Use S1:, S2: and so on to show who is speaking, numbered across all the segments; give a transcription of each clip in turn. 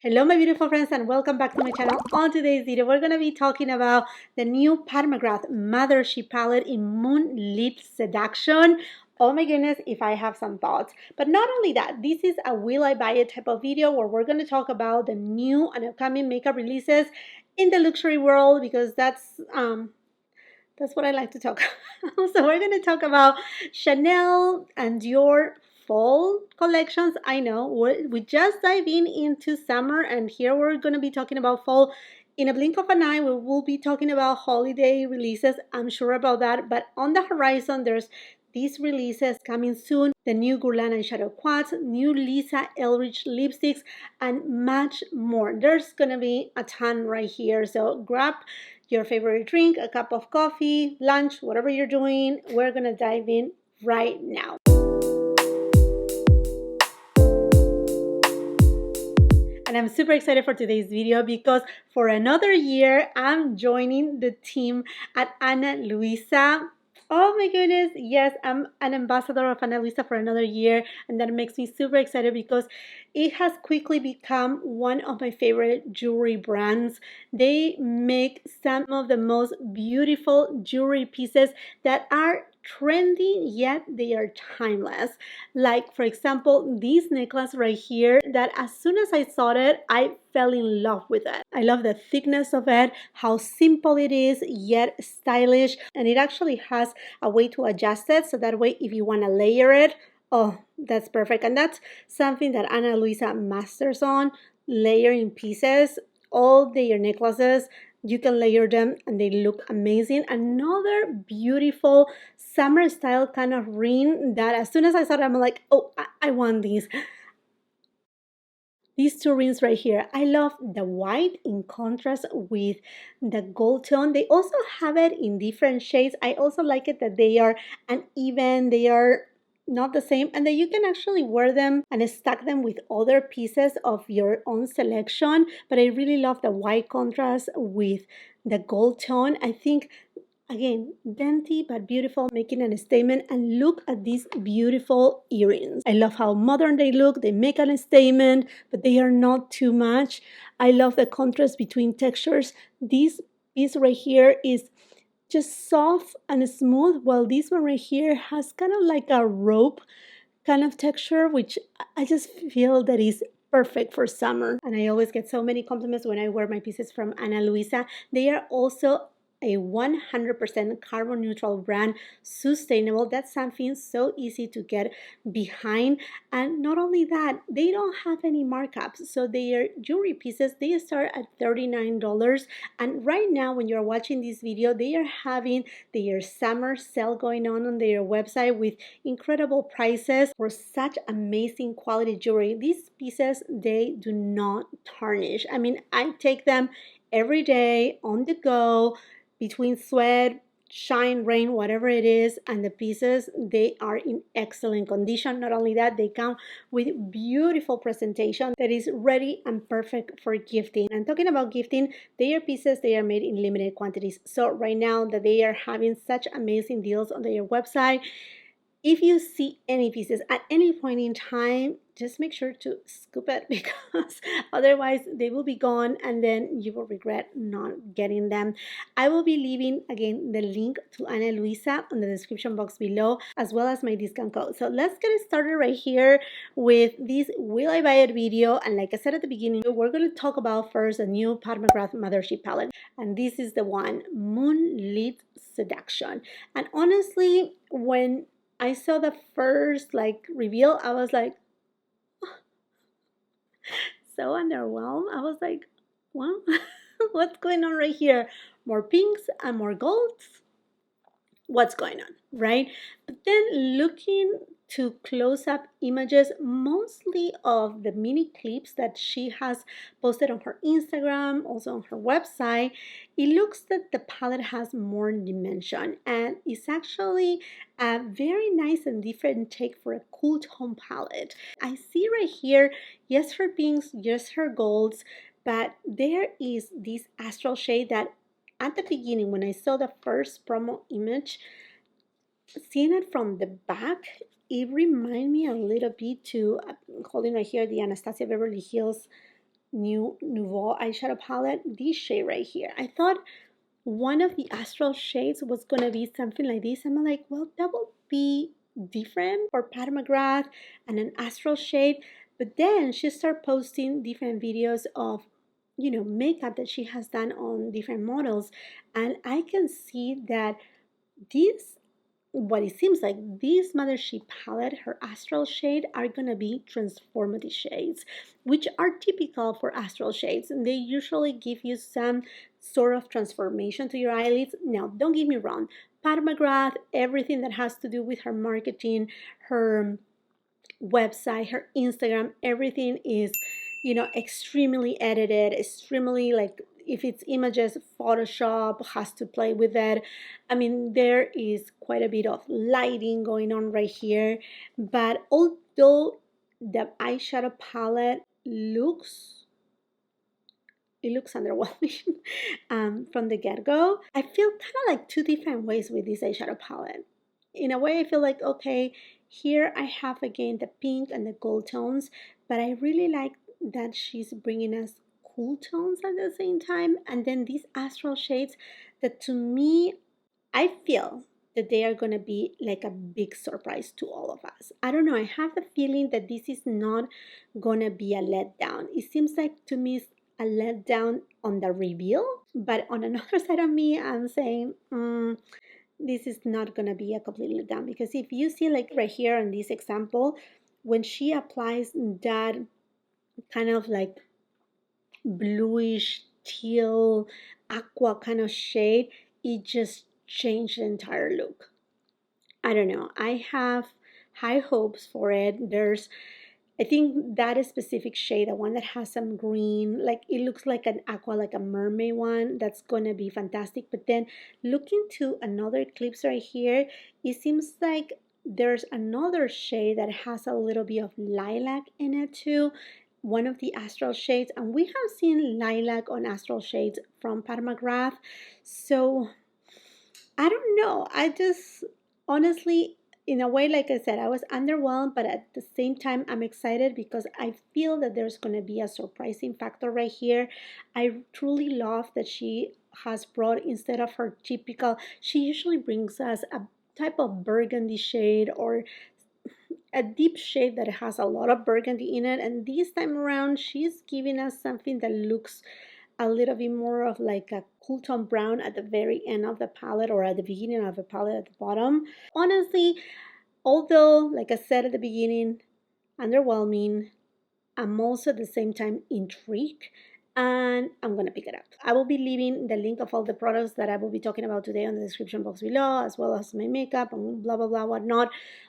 S1: Hello my beautiful friends and welcome back to my channel. On today's video we're going to be talking about the new McGrath Mothership palette in Moonlit Seduction. Oh my goodness, if I have some thoughts. But not only that, this is a will I buy it type of video where we're going to talk about the new and upcoming makeup releases in the luxury world, because that's what I like to talk about. So we're going to talk about Chanel and Dior fall collections. I know we just dive into summer, and here we're going to be talking about fall. In a blink of an eye, we will be talking about holiday releases. I'm sure about that. But on the horizon, there's these releases coming soon. The new GUERLAIN eyeshadow quads, new Luisa Eldridge lipsticks, and much more. There's going to be a ton right here. So grab your favorite drink, a cup of coffee, lunch, whatever you're doing. We're going to dive in right now. And I'm super excited for today's video because for another year, I'm joining the team at Ana Luisa. Oh my goodness, yes, I'm an ambassador of Ana Luisa for another year, and that makes me super excited because it has quickly become one of my favorite jewelry brands. They make some of the most beautiful jewelry pieces that are trendy, yet they are timeless. Like, for example, this necklace right here, that as soon as I saw it, I fell in love with it. I love the thickness of it, how simple it is, yet stylish, and it actually has a way to adjust it, so that way if you want to layer it, oh, that's perfect. And that's something that Ana Luisa masters on, layering pieces. All their necklaces, you can layer them and they look amazing. Another beautiful summer style kind of ring that as soon as I saw it, I'm like, oh, I want these. These two rings right here, I love the white in contrast with the gold tone. They also have it in different shades. I also like it that they are uneven, they are not the same, and that you can actually wear them and stack them with other pieces of your own selection. But I really love the white contrast with the gold tone. I think, again, dainty but beautiful, making a statement. And look at these beautiful earrings. I love how modern they look. They make a statement, but they are not too much. I love the contrast between textures. This piece right here is just soft and smooth, while this one right here has kind of like a rope kind of texture, which I just feel that is perfect for summer. And I always get so many compliments when I wear my pieces from Ana Luisa. They are also a 100% carbon neutral brand, sustainable. That's something so easy to get behind. And not only that, they don't have any markups. So their jewelry pieces, they start at $39. And right now, when you're watching this video, they are having their summer sale going on their website with incredible prices for such amazing quality jewelry. These pieces, they do not tarnish. I mean, I take them every day on the go, between sweat, shine, rain, whatever it is, and the pieces, they are in excellent condition. Not only that, they come with beautiful presentation that is ready and perfect for gifting. And talking about gifting, their pieces, they are made in limited quantities. So right now that they are having such amazing deals on their website, if you see any pieces at any point in time, just make sure to scoop it, because otherwise they will be gone and then you will regret not getting them. I will be leaving again the link to Ana Luisa on the description box below, as well as my discount code. So let's get started right here with this will I buy it video. And like I said at the beginning, we're going to talk about first the new McGrath Mothership palette, and this is the one, Moonlit Seduction. And honestly, when I saw the first reveal, I was like, so underwhelmed. I was like, well, what's going on right here? More pinks and more golds? What's going on, right? But then looking to close-up images, mostly of the mini clips that she has posted on her Instagram, also on her website, it looks that the palette has more dimension, and it's actually a very nice and different take for a cool tone palette. I see right here, yes, her pinks, yes, her golds, but there is this astral shade that at the beginning, when I saw the first promo image, seeing it from the back, it reminded me a little bit to, holding right here, the Anastasia Beverly Hills new Nouveau eyeshadow palette, this shade right here. I thought one of the astral shades was gonna be something like this. I'm like, well, that will be different for Pat McGrath and an astral shade. But then she started posting different videos of, you know, makeup that she has done on different models, and I can see that this, what it seems like, this Mothership palette, her astral shade, are gonna be transformative shades, which are typical for astral shades, and they usually give you some sort of transformation to your eyelids. Now, don't get me wrong, Pat McGrath, everything that has to do with her marketing, her website, her Instagram, everything is, you know, extremely edited, extremely, like, if it's images, Photoshop has to play with that. I mean, there is quite a bit of lighting going on right here. But although the eyeshadow palette looks, it looks underwhelming from the get-go, I feel kind of like two different ways with this eyeshadow palette. In a way, I feel like, okay, here I have again the pink and the gold tones, but I really like that she's bringing us cool tones at the same time. And then these astral shades that, to me, I feel that they are going to be like a big surprise to all of us. I don't know, I have the feeling that this is not going to be a letdown. It seems like, to me, it's a letdown on the reveal, but on another side of me, I'm saying, this is not going to be a complete letdown, because if you see, like right here in this example, when she applies that kind of like bluish teal aqua kind of shade, it just changed the entire look. I don't know, I have high hopes for it. There's, I think that specific shade, the one that has some green, like it looks like an aqua, like a mermaid one, that's gonna be fantastic. But then looking to another clips right here, it seems like there's another shade that has a little bit of lilac in it too, one of the astral shades, and we have seen lilac on astral shades from Pat McGrath. So I don't know, I just honestly, in a way, like I said, I was underwhelmed, but at the same time, I'm excited because I feel that there's going to be a surprising factor right here. I truly love that she has brought, instead of her typical, she usually brings us a type of burgundy shade or a deep shade that has a lot of burgundy in it, and this time around she's giving us something that looks a little bit more of like a cool tone brown at the very end of the palette, or at the beginning of the palette at the bottom. Honestly, although, like I said at the beginning, underwhelming, I'm also at the same time intrigued, and I'm gonna pick it up. I will be leaving the link of all the products that I will be talking about today on the description box below, as well as my makeup and blah blah blah whatnot.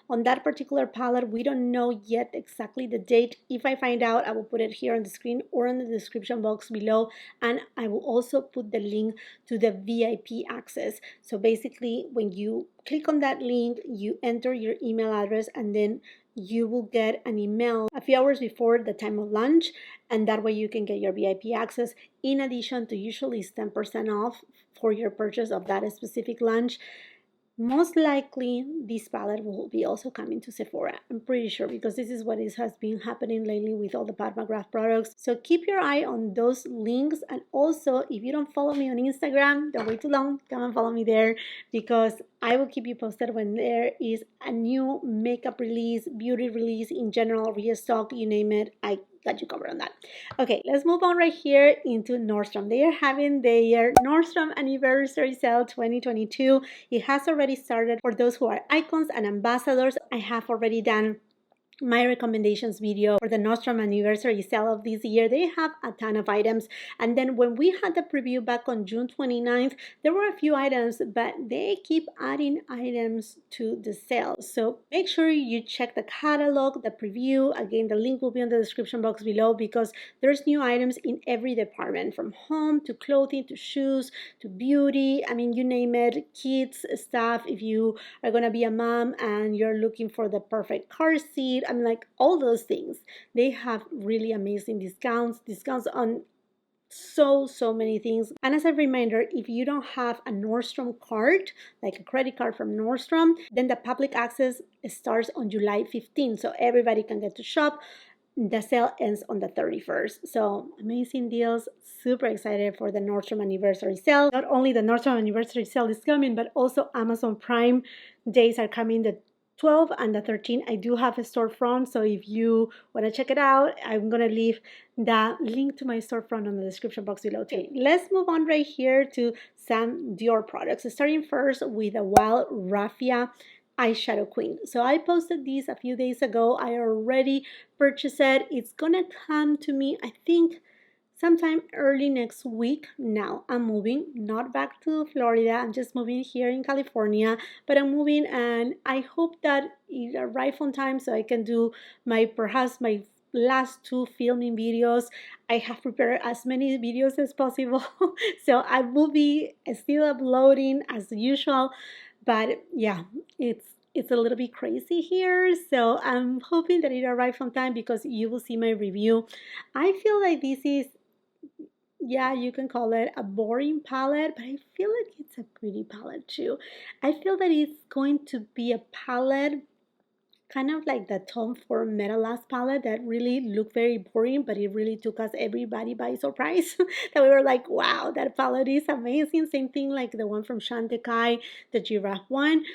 S1: On that particular palette, we don't know yet exactly the date. If I find out, I will put it here on the screen or in the description box below, and I will also put the link to the VIP access. So basically, when you click on that link, you enter your email address, and then you will get an email a few hours before the time of lunch, and that way you can get your VIP access, in addition to usually 10% off for your purchase of that specific lunch. Most likely this palette will be also coming to Sephora, I'm pretty sure, because this is what has been happening lately with all the Pat McGrath products. So keep your eye on those links, and also if you don't follow me on Instagram, don't wait too long, come and follow me there, because I will keep you posted when there is a new makeup release, beauty release in general, restock, you name it, I got you covered on that. Okay, let's move on right here into Nordstrom. They are having their Nordstrom Anniversary Sale 2022. It has already started. For those who are icons and ambassadors, I have already done my recommendations video for the Nordstrom Anniversary Sale of this year. They have a ton of items, and then when we had the preview back on June 29th, there were a few items, but they keep adding items to the sale. So make sure you check the catalog, the preview. Again, the link will be in the description box below, because there's new items in every department, from home to clothing to shoes to beauty. I mean, you name it, kids stuff. If you are gonna be a mom and you're looking for the perfect car seat, I'm like, all those things. They have really amazing discounts on so many things. And as a reminder, if you don't have a Nordstrom card, like a credit card from Nordstrom, then the public access starts on July 15th, so everybody can get to shop. the sale ends on the 31st. So amazing deals. Super excited for the Nordstrom anniversary sale. Not only the Nordstrom anniversary sale is coming, but also Amazon Prime days are coming, the 12th and the 13th. I do have a storefront, so if you want to check it out, I'm going to leave the link to my storefront on the description box below too. Okay, let's move on right here to some Dior products. Starting first with the Wild Raffia eyeshadow queen. So I posted these a few days ago. I already purchased it. It's gonna come to me, I think, sometime early next week. Now I'm moving, not back to Florida. I'm just moving here in California, but I'm moving, and I hope that it arrives on time so I can do perhaps my last 2 filming videos. I have prepared as many videos as possible, so I will be still uploading as usual. But yeah, it's a little bit crazy here, so I'm hoping that it arrives on time because you will see my review. I feel like this is, yeah, you can call it a boring palette, but I feel like it's a pretty palette too. I feel that it's going to be a palette kind of like the Tom Ford Metalast palette that really looked very boring, but it really took us everybody by surprise. That we were like, wow, that palette is amazing. Same thing like the one from Shantae Kai, the giraffe one.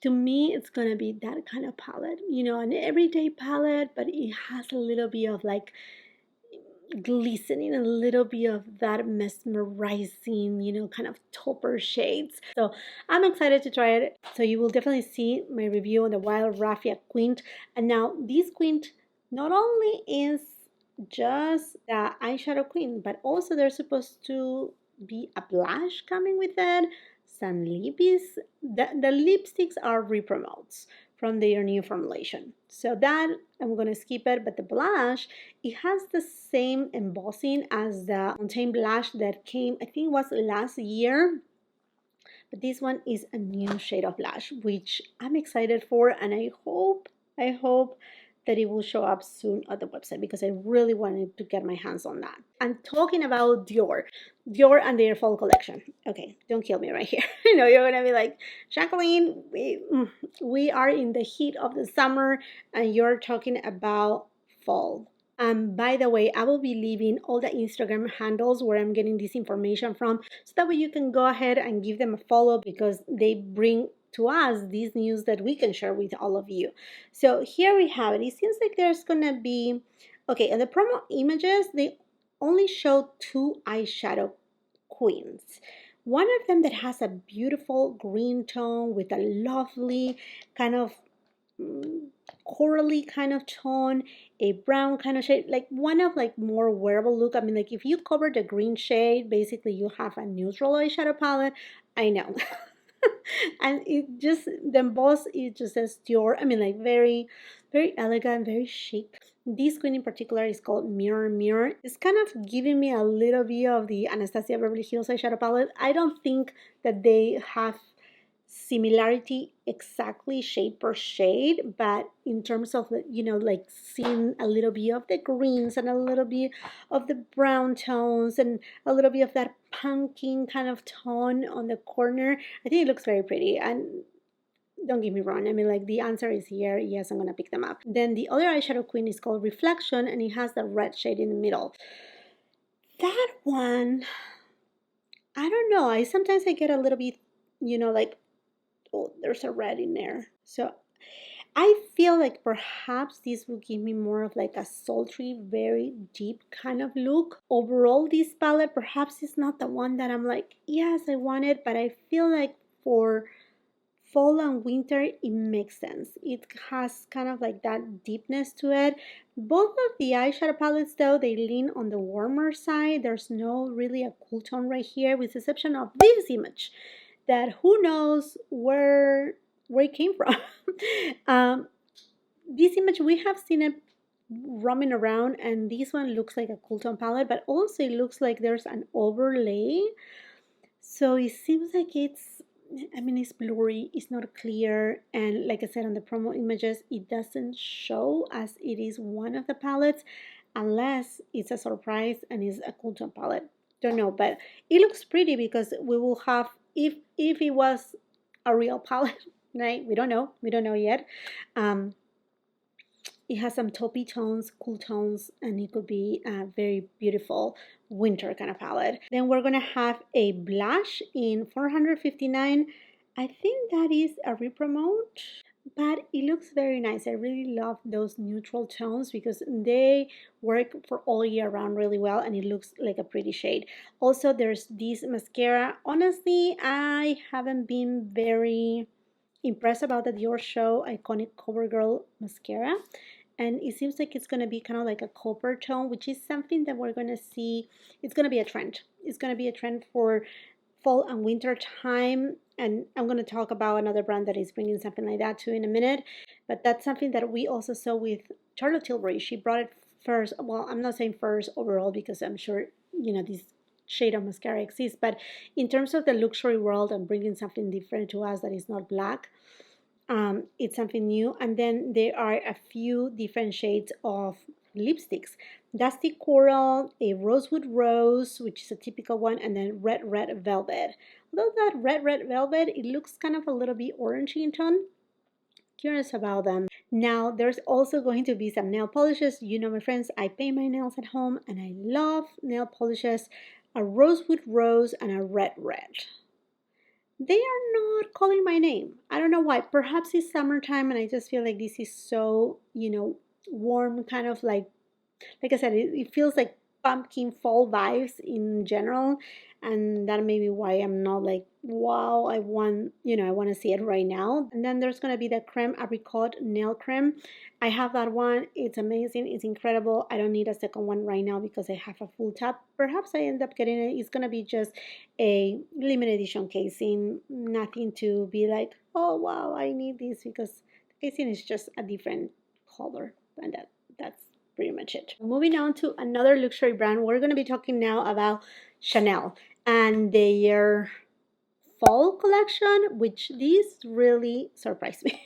S1: To me, it's gonna be that kind of palette, you know, an everyday palette, but it has a little bit of like glistening, a little bit of that mesmerizing, you know, kind of tauper shades. So I'm excited to try it. So you will definitely see my review on the Wild Raffia Quint. And now this Quint not only is just the eyeshadow queen, but also there's supposed to be a blush coming with it, some lippies. The lipsticks are repromotes from their new formulation, so that I'm gonna skip it. But the blush, it has the same embossing as the Montaigne blush that came, I think it was last year, but this one is a new shade of blush, which I'm excited for, and I hope that it will show up soon at the website because I really wanted to get my hands on that. I'm talking about Dior and their fall collection. Okay, don't kill me right here. I know you're gonna be like, Jacqueline, we are in the heat of the summer and you're talking about fall. By the way, I will be leaving all the Instagram handles where I'm getting this information from, so that way you can go ahead and give them a follow because they bring to us these news that we can share with all of you. So here we have it. It seems like there's gonna be, okay, in the promo images, they only show 2 eyeshadow queens. One of them that has a beautiful green tone with a lovely kind of corally kind of tone, a brown kind of shade, like one of like more wearable look. I mean, like if you cover the green shade, basically you have a neutral eyeshadow palette. I know. And it just, the emboss, it just says Dior. I mean, like very elegant, very chic. This queen in particular is called Mirror Mirror. It's kind of giving me a little bit of the Anastasia Beverly Hills eyeshadow palette. I don't think that they have similarity exactly shade per shade, but in terms of, you know, like seeing a little bit of the greens and a little bit of the brown tones and a little bit of that pumpkin kind of tone on the corner, I think it looks very pretty. And don't get me wrong, I mean, like the answer is here. Yes, I'm gonna pick them up. Then the other eyeshadow queen is called Reflection, and it has the red shade in the middle. That one, I don't know, I sometimes I get a little bit, you know, like, oh, there's a red in there. So I feel like perhaps this will give me more of like a sultry, very deep kind of look. Overall, this palette perhaps is not the one that I'm like, yes, I want it, but I feel like for fall and winter, it makes sense. It has kind of like that deepness to it. Both of the eyeshadow palettes, though, they lean on the warmer side. There's no really a cool tone right here, with the exception of this image, that who knows where it came from. This image, we have seen it roaming around, and this one looks like a cool tone palette, but also it looks like there's an overlay. So it seems like it's, I mean, it's blurry, it's not clear, and like I said on the promo images, it doesn't show as it is one of the palettes, unless it's a surprise and it's a cool tone palette. Don't know, but it looks pretty because we will have, if it was a real palette, right? We don't know yet. It has some taupey tones, cool tones, and it could be a very beautiful winter kind of palette. Then we're gonna have a blush in 459. I think that is a repromote, but it looks very nice. I really love those neutral tones because they work for all year round really well, and it looks like a pretty shade. Also, there's this mascara. Honestly, I haven't been very impressed about the Dior Show Iconic CoverGirl mascara, and it seems like it's going to be kind of like a copper tone, which is something that we're going to see. It's going to be a trend. It's going to be a trend for fall and winter time, and I'm going to talk about another brand that is bringing something like that too in a minute. But that's something that we also saw with Charlotte Tilbury. She brought it first. Well, I'm not saying first overall because I'm sure this shade of mascara exists, but in terms of the luxury world and bringing something different to us that is not black, it's something new. And then there are a few different shades of lipsticks: Dusty Coral, a Rosewood Rose, which is a typical one, and then Red Velvet. Although that Red Velvet, it looks kind of a little bit orangey in tone. Curious about them. Now, there's also going to be some nail polishes. My friends, I paint my nails at home, and I love nail polishes. A Rosewood Rose and a Red. They are not calling my name. I don't know why. Perhaps it's summertime, and I just feel like this is so, warm, kind of like I said, it feels like pumpkin fall vibes in general, and that may be why I'm not like, wow, I want to see it right now. And then there's going to be the Creme Apricot Nail Creme. I have that one. It's amazing. It's incredible. I don't need a second one right now because I have a full tub. Perhaps I end up getting it. It's going to be just a limited edition casing. Nothing to be like, oh, wow, I need this, because the casing is just a different color. And that's pretty much it. Moving on to another luxury brand, we're going to be talking now about Chanel and their fall collection, which this really surprised me.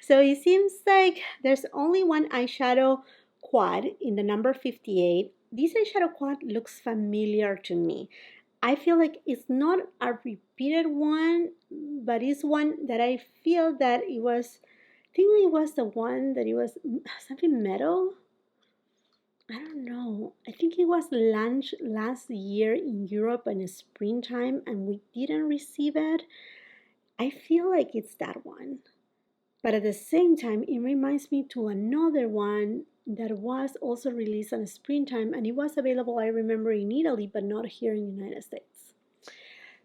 S1: So it seems like there's only one eyeshadow quad in the number 58. This eyeshadow quad looks familiar to me. I feel like it's not a repeated one, but it's one that I feel that it was, I think it was the one that it was something metal. I don't know. I think it was launched last year in Europe in the springtime and we didn't receive it. I feel like it's that one. But at the same time, it reminds me to another one that was also released in the springtime, and it was available, I remember, in Italy, but not here in the United States.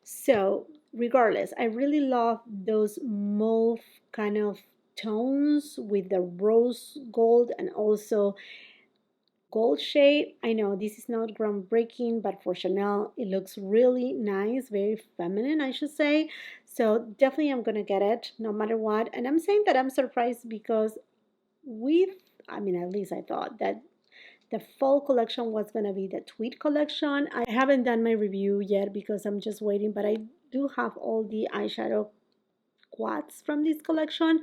S1: So regardless, I really love those mauve kind of tones with the rose gold and also gold shade. I know this is not groundbreaking, but for Chanel, it looks really nice, very feminine, I should say. So definitely I'm gonna get it no matter what. And I'm saying that I'm surprised because at least I thought that the fall collection was gonna be the tweed collection. I haven't done my review yet because I'm just waiting, but I do have all the eyeshadow quads from this collection.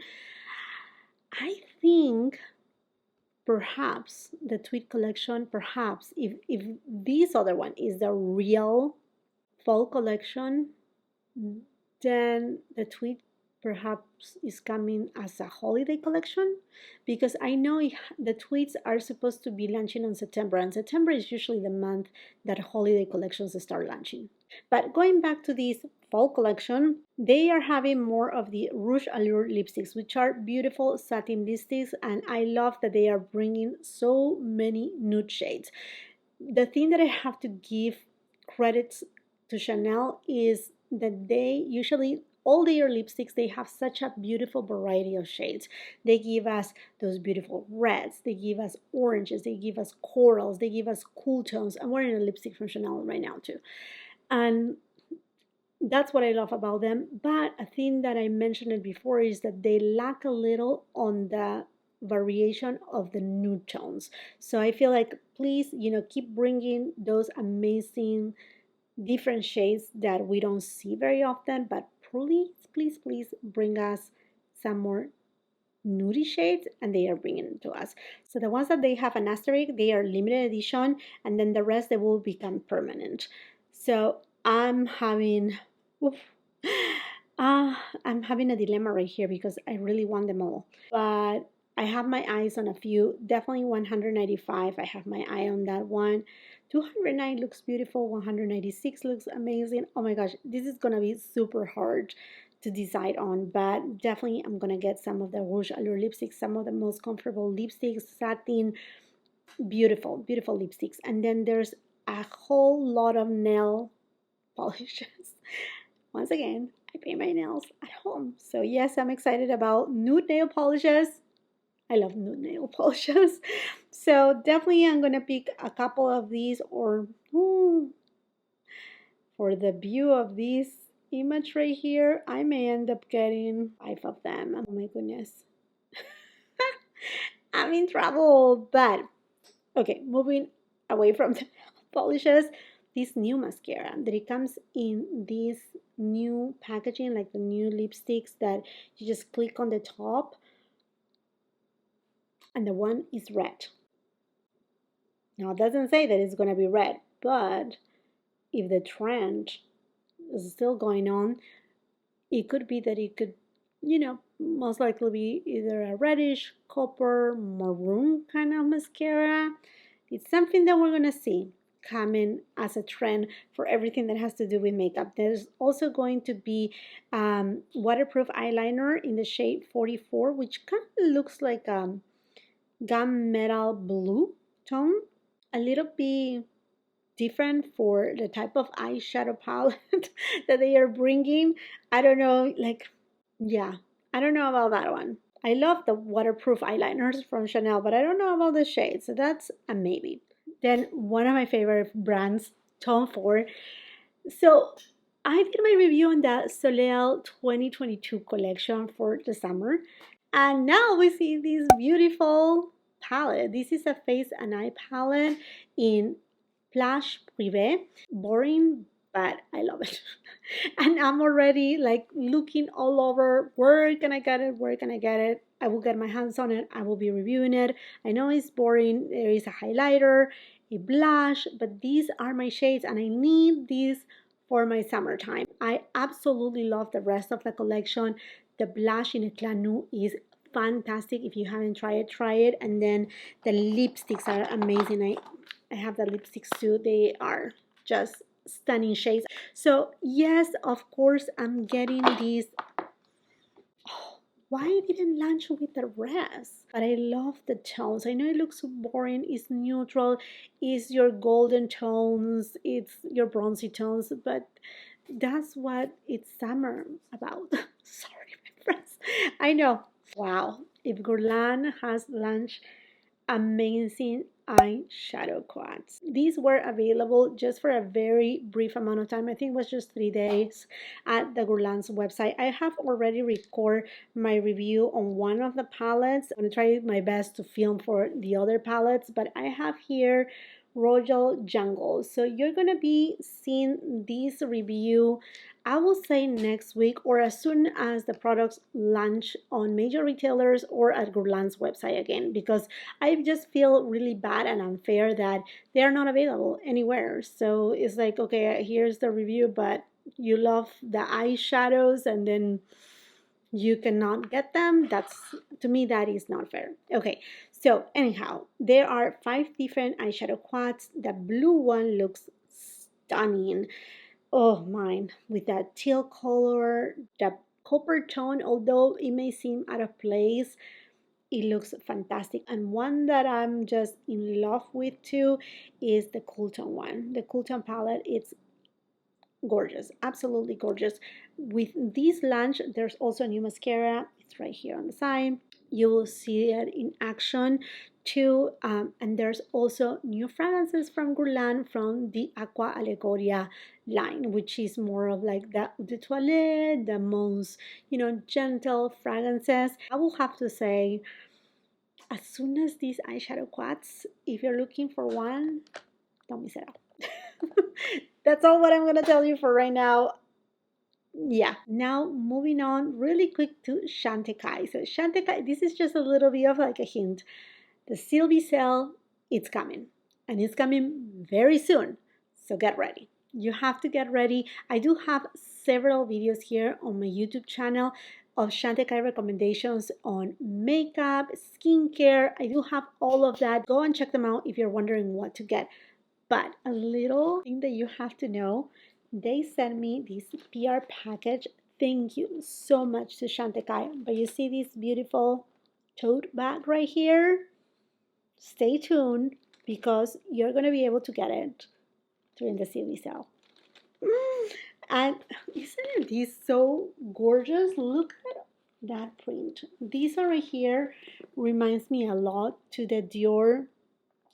S1: I think perhaps the tweed collection, perhaps if this other one is the real fall collection, then the tweed perhaps is coming as a holiday collection, because I know the tweeds are supposed to be launching in September, and September is usually the month that holiday collections start launching. But going back to this fall collection, they are having more of the Rouge Allure lipsticks, which are beautiful satin lipsticks, and I love that they are bringing so many nude shades. The thing that I have to give credits to Chanel is that they usually, all their lipsticks, they have such a beautiful variety of shades. They give us those beautiful reds, they give us oranges, they give us corals, they give us cool tones. I'm wearing a lipstick from Chanel right now too, and that's what I love about them. But a thing that I mentioned it before is that they lack a little on the variation of the nude tones. So I feel like, please, keep bringing those amazing different shades that we don't see very often, but please bring us some more nudie shades, and they are bringing it to us. So the ones that they have an asterisk, they are limited edition, and then the rest, they will become permanent. So I'm having a dilemma right here because I really want them all, but I have my eyes on a few, definitely 195. I have my eye on that one. 209 looks beautiful. 196 looks amazing. Oh my gosh, this is gonna be super hard to decide on, but definitely I'm gonna get some of the Rouge Allure lipsticks, some of the most comfortable lipsticks, satin, beautiful, beautiful lipsticks. And then there's a whole lot of nail polishes. Once again, I paint my nails at home. So yes, I'm excited about nude nail polishes. I love nude nail polishes. So definitely I'm going to pick a couple of these, or for the view of this image right here, I may end up getting 5 of them. Oh my goodness. I'm in trouble, but okay, moving away from the polishes, this new mascara that it comes in this new packaging, like the new lipsticks that you just click on the top, and the one is red. Now it doesn't say that it's going to be red, but if the trend is still going on, it could be that it could, most likely be either a reddish, copper, maroon kind of mascara. It's something that we're going to see coming as a trend for everything that has to do with makeup. There's also going to be waterproof eyeliner in the shade 44, which kind of looks like gunmetal blue tone. A little bit different for the type of eyeshadow palette that they are bringing. I don't know, yeah, I don't know about that one. I love the waterproof eyeliners from Chanel, but I don't know about the shade, so that's a maybe. Then one of my favorite brands, Tom Ford. So I did my review on the Soleil 2022 collection for the summer, and now we see this beautiful palette. This is a face and eye palette in Plage Privée. Boring, but I love it. And I'm already like looking all over, where can I get it? Where can I get it? I will get my hands on it. I will be reviewing it. I know it's boring. There is a highlighter, a blush, but these are my shades and I need these for my summertime. I absolutely love the rest of the collection. The blush in Eclat Nude is fantastic. If you haven't tried it, try it. And then the lipsticks are amazing. I have the lipsticks too. They are just stunning shades. So yes, of course, I'm getting these. Oh, why I didn't launch with the rest? But I love the tones. I know it looks so boring. It's neutral. It's your golden tones. It's your bronzy tones. But that's what it's summer about. Sorry, my friends. I know. Wow. If Guerlain has launched amazing eyeshadow quads. These were available just for a very brief amount of time. I think it was just 3 days at the Guerlain's website. I have already recorded my review on one of the palettes. I'm going to try my best to film for the other palettes, but I have here Royal Jungle. So you're going to be seeing this review, I will say next week or as soon as the products launch on major retailers or at Guerlain's website again, because I just feel really bad and unfair that they are not available anywhere. So it's like, okay, here's the review, but you love the eyeshadows and then you cannot get them. That's, to me, that is not fair. Okay, so anyhow, there are 5 different eyeshadow quads. The blue one looks stunning. Oh, mine, with that teal color, the copper tone, although it may seem out of place, it looks fantastic. And one that I'm just in love with too is the cool tone one. The cool tone palette, it's gorgeous, absolutely gorgeous. With this launch, there's also a new mascara. It's right here on the side. You will see it in action too. And there's also new fragrances from Guerlain from the Aqua Allegoria line, which is more of like the eau de toilette, the most, gentle fragrances. I will have to say, as soon as these eyeshadow quads, if you're looking for one, don't miss it out. That's all what I'm going to tell you for right now. Yeah, now moving on really quick to Shantae Kai. So Shantae Kai, this is just a little bit of like a hint. The Sylvie sale, it's coming. And it's coming very soon. So get ready. You have to get ready. I do have several videos here on my YouTube channel of Shantae Kai recommendations on makeup, skincare. I do have all of that. Go and check them out if you're wondering what to get. But a little thing that you have to know, they sent me this PR package. Thank you so much to Shantae Kai. But you see this beautiful tote bag right here? Stay tuned because you're going to be able to get it during the CB sale. And isn't this so gorgeous? Look at that print. These are right here reminds me a lot to the Dior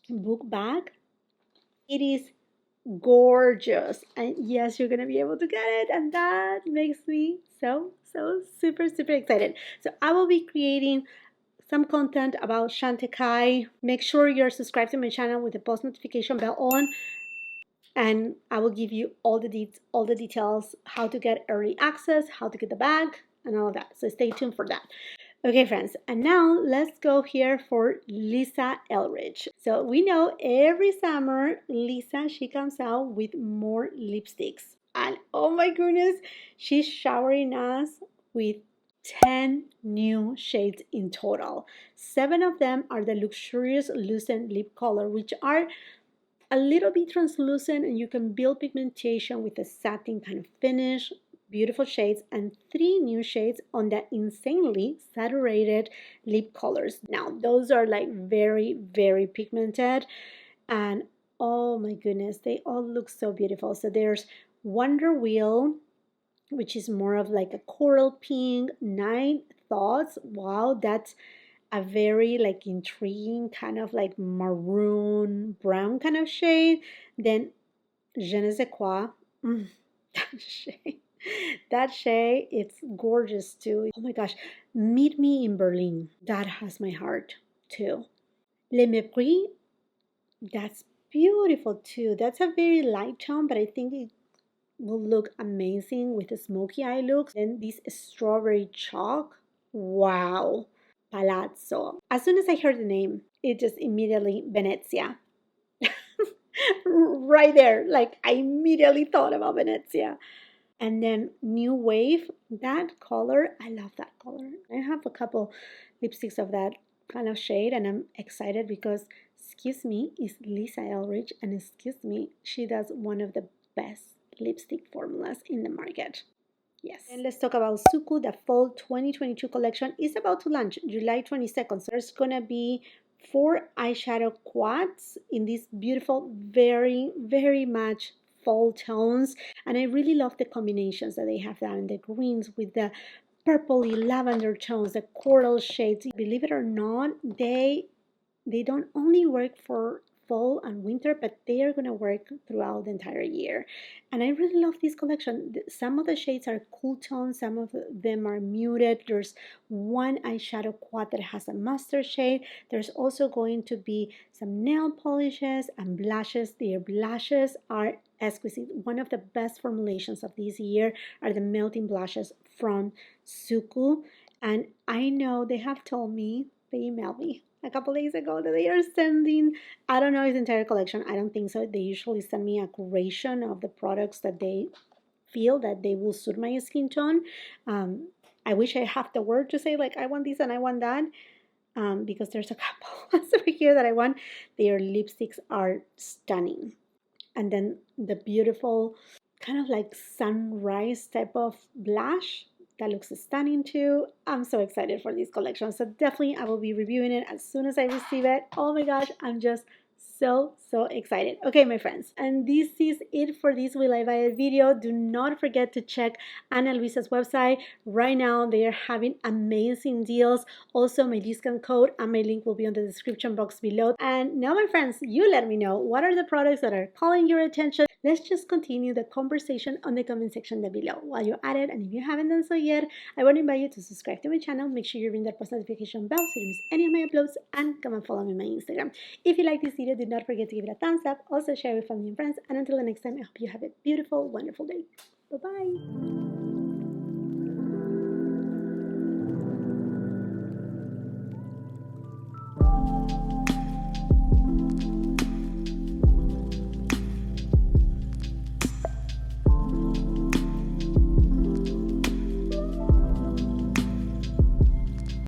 S1: book bag. It is gorgeous, and yes, you're gonna be able to get it, and that makes me so super excited. So I will be creating some content about Shantae Kai. Make sure you're subscribed to my channel with the post notification bell on, and I will give you all the details, how to get early access, how to get the bag, and all of that. So stay tuned for that. Okay, friends, and now let's go here for Luisa Eldridge. So we know every summer, Luisa, she comes out with more lipsticks. And oh my goodness, she's showering us with 10 new shades in total. 7 of them are the luxurious lucent lip color, which are a little bit translucent, and you can build pigmentation with a satin kind of finish. Beautiful shades, and 3 new shades on the insanely saturated lip colors. Now those are like very pigmented, and oh my goodness, they all look so beautiful. So there's Wonder Wheel, which is more of like a coral pink. Night Thoughts, wow, that's a very like intriguing kind of like maroon brown kind of shade. Then Je ne sais quoi, that shade. That shade, it's gorgeous too. Oh my gosh, Meet Me in Berlin. That has my heart too. Le Mépris, that's beautiful too. That's a very light tone, but I think it will look amazing with a smoky eye look. Then this Strawberry Chalk, wow. Palazzo. As soon as I heard the name, it just immediately Venezia. Right there, like I immediately thought about Venezia. And then New Wave, that color, I love that color. I have a couple lipsticks of that kind of shade, and I'm excited because Excuse Me is Luisa Eldridge, and Excuse Me, she does one of the best lipstick formulas in the market. Yes. And let's talk about Suku. The fall 2022 collection is about to launch July 22nd. So there's gonna be 4 eyeshadow quads in these beautiful, very much fall tones, and I really love the combinations that they have done, the greens with the purpley lavender tones, the coral shades. Believe it or not, they don't only work for fall and winter, but they are going to work throughout the entire year. And I really love this collection. Some of the shades are cool tones, some of them are muted. There's one eyeshadow quad that has a mustard shade. There's also going to be some nail polishes and blushes. Their blushes are exquisite. One of the best formulations of this year are the melting blushes from SUQQU. And I know they have told me, they emailed me a couple days ago that they are sending, I don't know if the entire collection, I don't think so. They usually send me a curation of the products that they feel that they will suit my skin tone. I wish I have the word to say like I want this and I want that, because there's a couple over here that I want. Their lipsticks are stunning. And then the beautiful kind of like sunrise type of blush that looks stunning too. I'm so excited for this collection. So definitely I will be reviewing it as soon as I receive it. Oh my gosh, I'm just so excited. Okay, my friends, and this is it for this Will I Buy It video. Do not forget to check Ana Luisa's website. Right now they are having amazing deals. Also my discount code and my link will be on the description box below. And now, my friends, you let me know what are the products that are calling your attention. Let's just continue the conversation on the comment section down below. While you're at it, and if you haven't done so yet, I want to invite you to subscribe to my channel. Make sure you ring that post notification bell so you don't miss any of my uploads, and come and follow me on my Instagram. If you like this video, do not forget to give it a thumbs up. Also share with family and friends. And until the next time, I hope you have a beautiful, wonderful day. Bye-bye.